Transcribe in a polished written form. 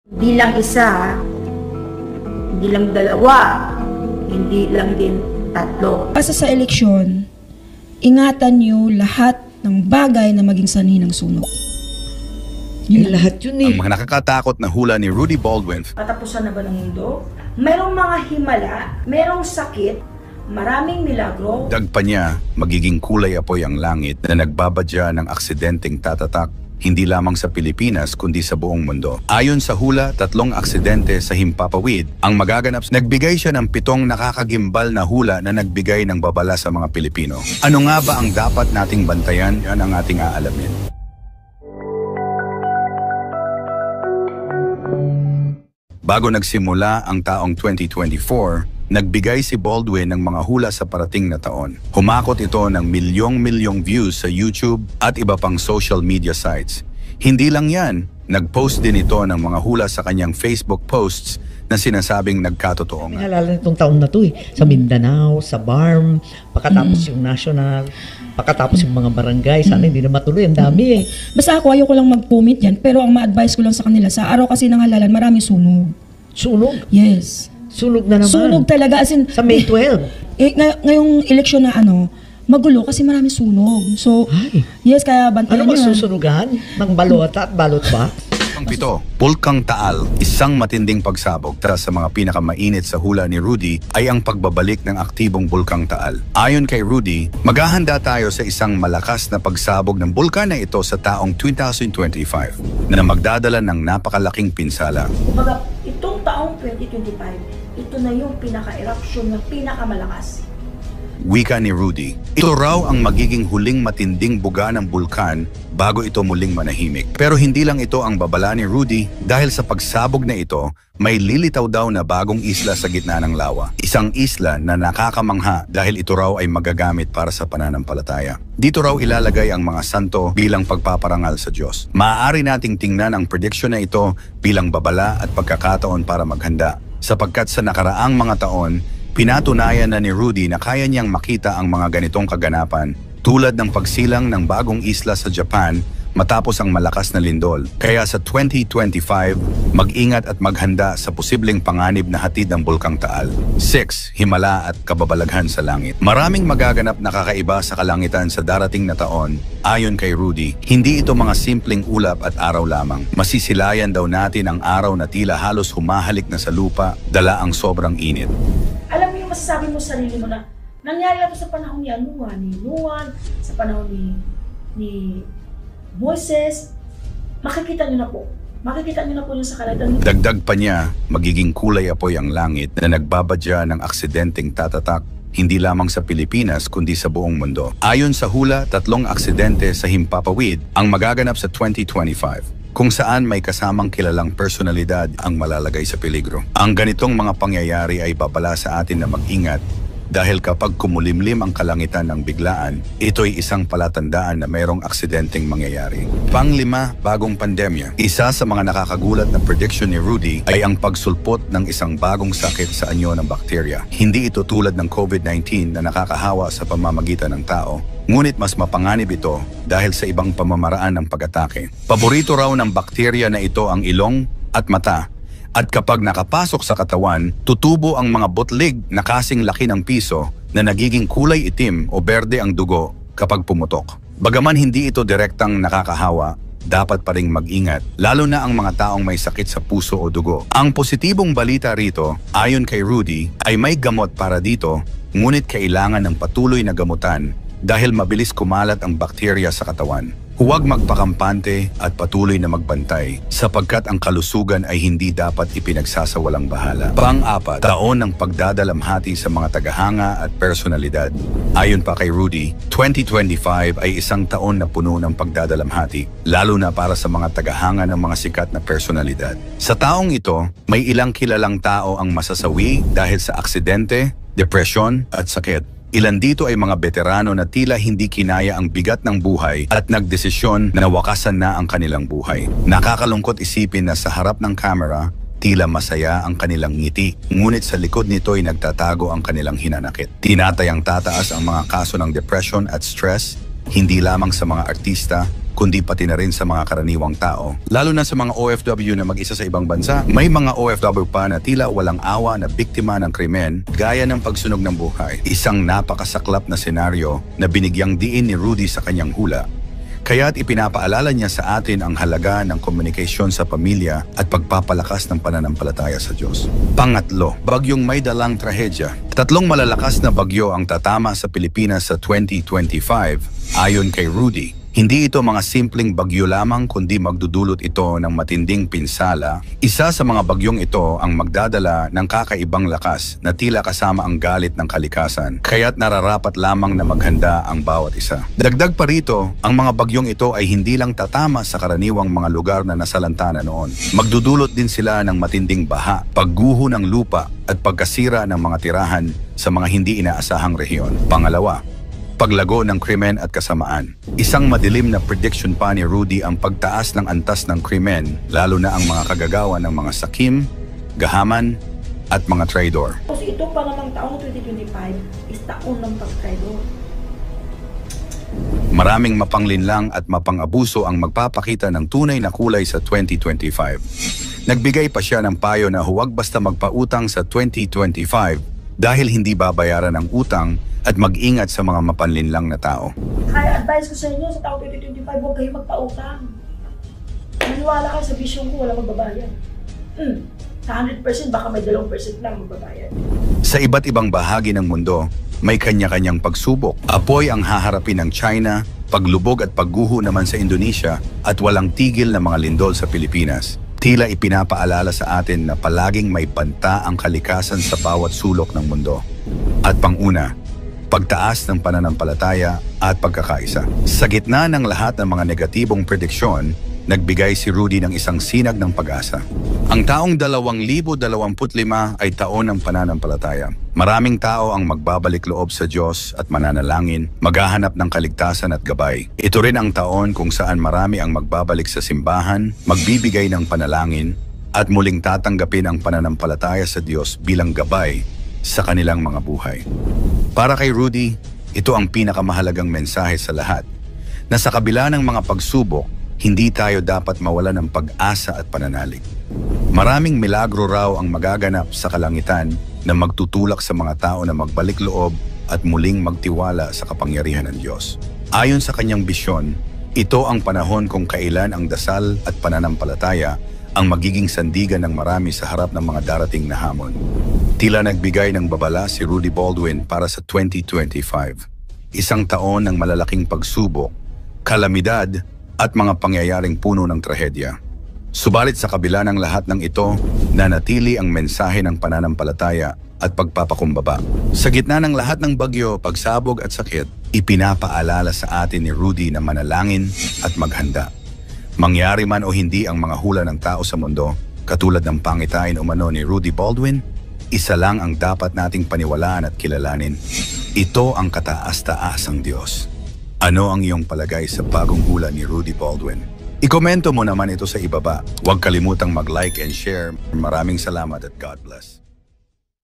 Hindi lang isa, hindi lang dalawa, hindi lang din tatlo. Pasa sa eleksyon, ingatan niyo lahat ng bagay na maging sanhi ng sunog. Yun lahat yun eh. Ang mga nakakatakot na hula ni Rudy Baldwin. Katapusan na ba ng mundo? Mayroong mga himala, mayroong sakit, maraming milagro. Dagpa niya, magiging kulay apoy ang langit na nagbabadya ng aksidenteng tatatak hindi lamang sa Pilipinas kundi sa buong mundo. Ayon sa hula, 3 aksidente sa Himpapawid ang magaganap. Nagbigay siya ng 7 nakakagimbal na hula na nagbigay ng babala sa mga Pilipino. Ano nga ba ang dapat nating bantayan? Yan ang ating aalamin. Bago nagsimula ang taong 2024, nagbigay si Baldwin ng mga hula sa parating na taon. Humakot ito ng milyong-milyong views sa YouTube at iba pang social media sites. Hindi lang yan, nag-post din ito ng mga hula sa kanyang Facebook posts na sinasabing nagkatotoo nga. Naalala nitong taon na to eh. Sa Mindanao, sa BARM, pagkatapos yung national, pagkatapos yung mga barangay, sana hindi na matuloy, ang dami eh. Basta ako, ayoko lang mag-comment yan, pero ang ma-advise ko lang sa kanila, sa araw kasi ng halalan, maraming sunog. Sunog? Yes. Sunog na naman. Sunog talaga, as in, sa May 12. Ngayong eleksyon na magulo kasi maraming sunog. So, Ay. yes, kaya bantayan Ano nyo. magsusunugan? Ng balota at balot ba? Ang 7, Bulkang Taal, isang matinding pagsabog. Tara sa mga pinakamainit sa hula ni Rudy ay ang pagbabalik ng aktibong Bulkang Taal. Ayon kay Rudy, maghahanda tayo sa isang malakas na pagsabog ng bulkan na ito sa taong 2025 na magdadala ng napakalaking pinsala. Kumbaga, itong taong 2025, ito na yung pinaka-eruption na pinakamalakas. Wika ni Rudy, ito raw ang magiging huling matinding buga ng bulkan bago ito muling manahimik. Pero hindi lang ito ang babala ni Rudy dahil sa pagsabog na ito, may lilitaw daw na bagong isla sa gitna ng lawa. Isang isla na nakakamangha dahil ito raw ay magagamit para sa pananampalataya. Dito raw ilalagay ang mga santo bilang pagpaparangal sa Diyos. Maaari nating tingnan ang prediction na ito bilang babala at pagkakataon para maghanda. Sapagkat sa nakaraang mga taon, pinatunayan na ni Rudy na kaya niyang makita ang mga ganitong kaganapan tulad ng pagsilang ng bagong isla sa Japan matapos ang malakas na lindol. Kaya sa 2025, mag-ingat at maghanda sa posibleng panganib na hatid ng Bulkang Taal. 6. Himala at kababalaghan sa langit. Maraming magaganap na kakaiba sa kalangitan sa darating na taon. Ayon kay Rudy, hindi ito mga simpleng ulap at araw lamang. Masisilayan daw natin ang araw na tila halos humahalik na sa lupa, dala ang sobrang init. Alam mo yung masasabi mo sa sarili mo na nangyari ito sa panahon ni Noah, sa panahon ni Moises. Makikita nyo na po. Makikita nyo na po yung sa kalangitan. Dagdag pa niya, magiging kulay apoy ang langit na nagbabadya ng aksidenteng tatatak hindi lamang sa Pilipinas kundi sa buong mundo. Ayon sa hula, 3 aksidente sa Himpapawid ang magaganap sa 2025. Kung saan may kasamang kilalang personalidad ang malalagay sa peligro. Ang ganitong mga pangyayari ay babala sa atin na mag-ingat dahil kapag kumulimlim ang kalangitan ng biglaan, ito'y isang palatandaan na mayroong aksidenteng mangyayari. Pang-5, bagong pandemya. Isa sa mga nakakagulat na prediction ni Rudy ay ang pagsulpot ng isang bagong sakit sa anyo ng bakterya. Hindi ito tulad ng COVID-19 na nakakahawa sa pamamagitan ng tao. Ngunit mas mapanganib ito dahil sa ibang pamamaraan ng pag-atake. Paborito raw ng bakterya na ito ang ilong at mata. At kapag nakapasok sa katawan, tutubo ang mga butlig na kasing laki ng piso na nagiging kulay itim o berde ang dugo kapag pumutok. Bagaman hindi ito direktang nakakahawa, dapat pa ring mag-ingat, lalo na ang mga taong may sakit sa puso o dugo. Ang positibong balita rito, ayon kay Rudy, ay may gamot para dito, ngunit kailangan ng patuloy na gamutan dahil mabilis kumalat ang bakterya sa katawan. Huwag magpakampante at patuloy na magbantay sapagkat ang kalusugan ay hindi dapat ipinagsasawalang bahala. Pang-4, taon ng pagdadalamhati sa mga tagahanga at personalidad. Ayon pa kay Rudy, 2025 ay isang taon na puno ng pagdadalamhati, lalo na para sa mga tagahanga ng mga sikat na personalidad. Sa taong ito, may ilang kilalang tao ang masasawi dahil sa aksidente, depresyon at sakit. Ilan dito ay mga veterano na tila hindi kinaya ang bigat ng buhay at nagdesisyon na wakasan na ang kanilang buhay. Nakakalungkot isipin na sa harap ng kamera, tila masaya ang kanilang ngiti, ngunit sa likod nito ay nagtatago ang kanilang hinanakit. Tinatayang tataas ang mga kaso ng depression at stress hindi lamang sa mga artista, kundi pati na rin sa mga karaniwang tao. Lalo na sa mga OFW na mag-isa sa ibang bansa, may mga OFW pa na tila walang awa na biktima ng krimen gaya ng pagsunog ng buhay. Isang napakasaklap na senaryo na binigyang diin ni Rudy sa kanyang hula. Kaya't ipinapaalala niya sa atin ang halaga ng komunikasyon sa pamilya at pagpapalakas ng pananampalataya sa Diyos. Pangatlo, bagyong may dalang trahedya. 3 malalakas na bagyo ang tatama sa Pilipinas sa 2025 ayon kay Rudy. Hindi ito mga simpleng bagyo lamang kundi magdudulot ito ng matinding pinsala. Isa sa mga bagyong ito ang magdadala ng kakaibang lakas na tila kasama ang galit ng kalikasan. Kaya't nararapat lamang na maghanda ang bawat isa. Dagdag pa rito, ang mga bagyong ito ay hindi lang tatama sa karaniwang mga lugar na nasalanta na noon. Magdudulot din sila ng matinding baha, pagguho ng lupa at pagkasira ng mga tirahan sa mga hindi inaasahang rehiyon. Pangalawa, paglago ng krimen at kasamaan. Isang madilim na prediction pa ni Rudy ang pagtaas ng antas ng krimen, lalo na ang mga kagagawa ng mga sakim, gahaman, at mga traidor. Kasi ito pa namang taong 2025 is taon ng pag-traidor. Maraming mapanglinlang at mapang-abuso ang magpapakita ng tunay na kulay sa 2025. Nagbigay pa siya ng payo na huwag basta magpautang sa 2025 dahil hindi babayaran ang utang at mag-ingat sa mga mapanlinlang na tao. Kaya advice ko sa inyo sa taong 2025, huwag kayong magpautang. Maniwala kayo sa vision ko, wala magbabayad. Sa 100%, baka may 2% lang magbabayad. Sa iba't ibang bahagi ng mundo, may kanya-kanyang pagsubok. Apoy ang haharapin ng China, paglubog at pagguho naman sa Indonesia, at walang tigil na mga lindol sa Pilipinas. Tila ipinapaalala sa atin na palaging may banta ang kalikasan sa bawat sulok ng mundo. At panguna, pagtaas ng pananampalataya at pagkakaisa. Sa gitna ng lahat ng mga negatibong prediksyon, nagbigay si Rudy ng isang sinag ng pag-asa. Ang taong 2025 ay taon ng pananampalataya. Maraming tao ang magbabalik loob sa Diyos at mananalangin, maghahanap ng kaligtasan at gabay. Ito rin ang taon kung saan marami ang magbabalik sa simbahan, magbibigay ng panalangin, at muling tatanggapin ang pananampalataya sa Diyos bilang gabay sa kanilang mga buhay. Para kay Rudy, ito ang pinakamahalagang mensahe sa lahat, na sa kabila ng mga pagsubok, hindi tayo dapat mawala ng pag-asa at pananalig. Maraming milagro raw ang magaganap sa kalangitan na magtutulak sa mga tao na magbalik loob at muling magtiwala sa kapangyarihan ng Diyos. Ayon sa kanyang bisyon, ito ang panahon kung kailan ang dasal at pananampalataya ang magiging sandigan ng marami sa harap ng mga darating na hamon. Tila nagbigay ng babala si Rudy Baldwin para sa 2025. Isang taon ng malalaking pagsubok, kalamidad, at mga pangyayaring puno ng trahedya. Subalit sa kabila ng lahat ng ito, nanatili ang mensahe ng pananampalataya at pagpapakumbaba. Sa gitna ng lahat ng bagyo, pagsabog at sakit, ipinapaalala sa atin ni Rudy na manalangin at maghanda. Mangyari man o hindi ang mga hula ng tao sa mundo, katulad ng pangitain umano ni Rudy Baldwin, isa lang ang dapat nating paniwalaan at kilalanin. Ito ang kataas-taasang Diyos. Ano ang iyong palagay sa bagong hula ni Rudy Baldwin? Ikomento mo naman ito sa ibaba. Huwag kalimutang mag-like and share. Maraming salamat at God bless.